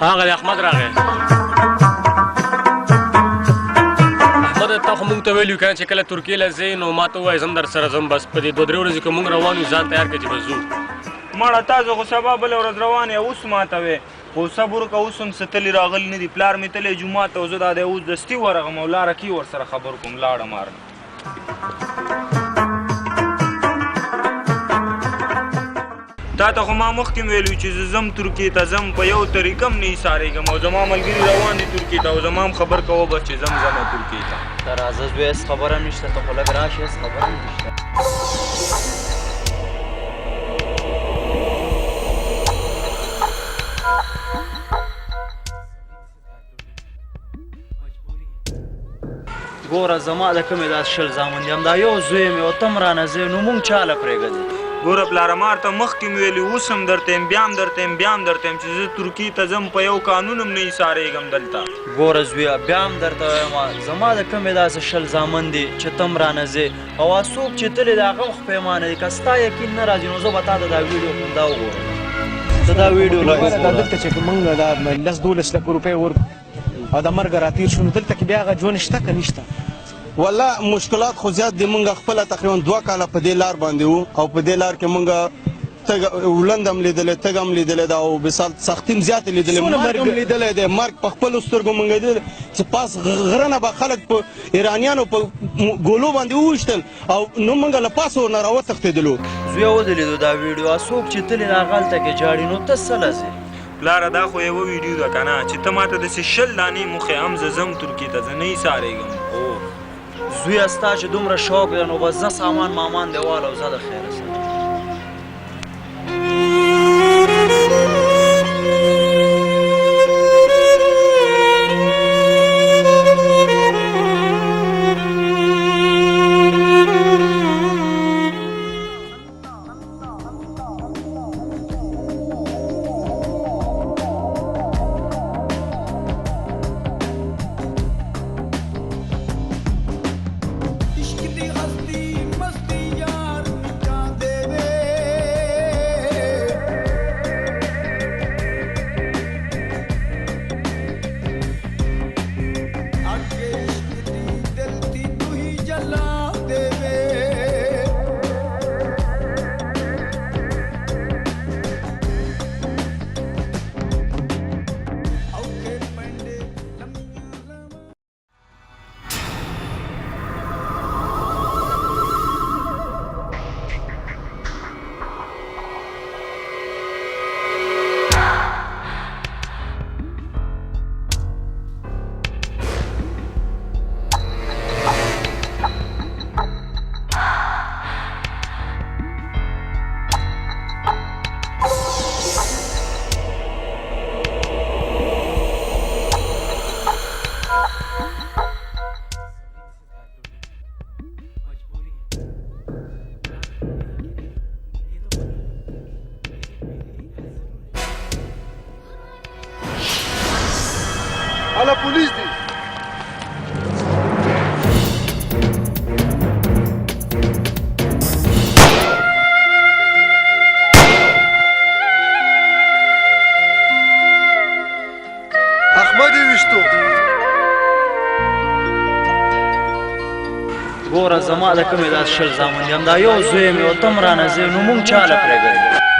هغه د احمد راغی. احمد تا خو موږ ته ویلي که نه چې کله ترکیې له ځې نو ما ته ووایه زه هم در سره ځم. بس په دې 2-3 ورځې که موږ روان یو ځان تیار کړه چې بس ځو. مړه تاسو خو سبا بله ورځ روان یې اوس ماته وې خو صبر وکړه اوس هم څه تلي راغلي نه دي. پلار مې تللی جومات ته او زه دا دی اوس دستي ورغم او لاره کې ورسره خبر کوم لاړم هارنه. تا ته خو ما مخکې ویلو چې زه ځم ترکیې ته ځم په یو طریقه هم نه ایسارېږم او زما ملګري روان دي ترکیې ته او زما هم خبر کوه بس چې ځم ترکیې ته. ته راځه زوی هېڅ خبره هم نشته ته خو لږ راشې هېڅ خبره هم نشته. ګوره زما د کومې دا 20 زامن دي همدا یو زوی مې او ته هم رانه ځې نو مونږ چاله پرېږدي. ګوره پلاره مار ته مخکې مې ویلي اوس هم درته یم بیا هم درته یم بیا هم درته یم چې زه ترکیې ته ځم په یو قانون هم نه ایسارېږم دلته. ګوره زویه بیا هم درته وایم زما د کومې داسې 20 زامن دي چې ته هم رانه ځې او څوک چې تللی د هغه خو پیمانه دي که ستا یقین نه راځي نو زه به تا ته دا ویډیو همدا وګورم. ته دا ویډیو لږ وګوره. دلته چې موږ دا 10-12 لک روپۍ ور او د مرګ راتېر شو نو دلته کې بیا هغه ژوند شته که نشته؟ والله مشکلات خو زیات دي. موږ خپله تقریبا 2 کاله په دې لار باندې وو او په دې لار کې موږ ولند هم لیدلی تګ هم لیدلی ده او مثال سختي هم زیاتې لیدلې مرګ هم لیدلی دی. مرګ په خپلو سترګو موږ لیدلی چې پاس غره نه به خلک په ایرانیانو په ګولو باندې وویشتل او نو موږ له پاسه ورنه راوتښتېدلو. زویه ودلیدو دا ویډیو څوک چې تللی د هغه هلته کې جاړي نو ته څه لځې؟ پلاره دا خو یوه ویډیو ده که نه چې ته ما ته داسې 20 دانې موخې هم زه ځم ترکیې ته زه نه ایسارېږم. زویه ستا چې دومره شوق دی نو بس زه سامان مامان دی واله او زه د خیره سره. Alla polis دی. احمد یې ویشتو. ګوره زما د کومې دا 20 زامن دي همدا یو زوی مې او ته هم رانه ځې نو مونږ چاله پرېږدي.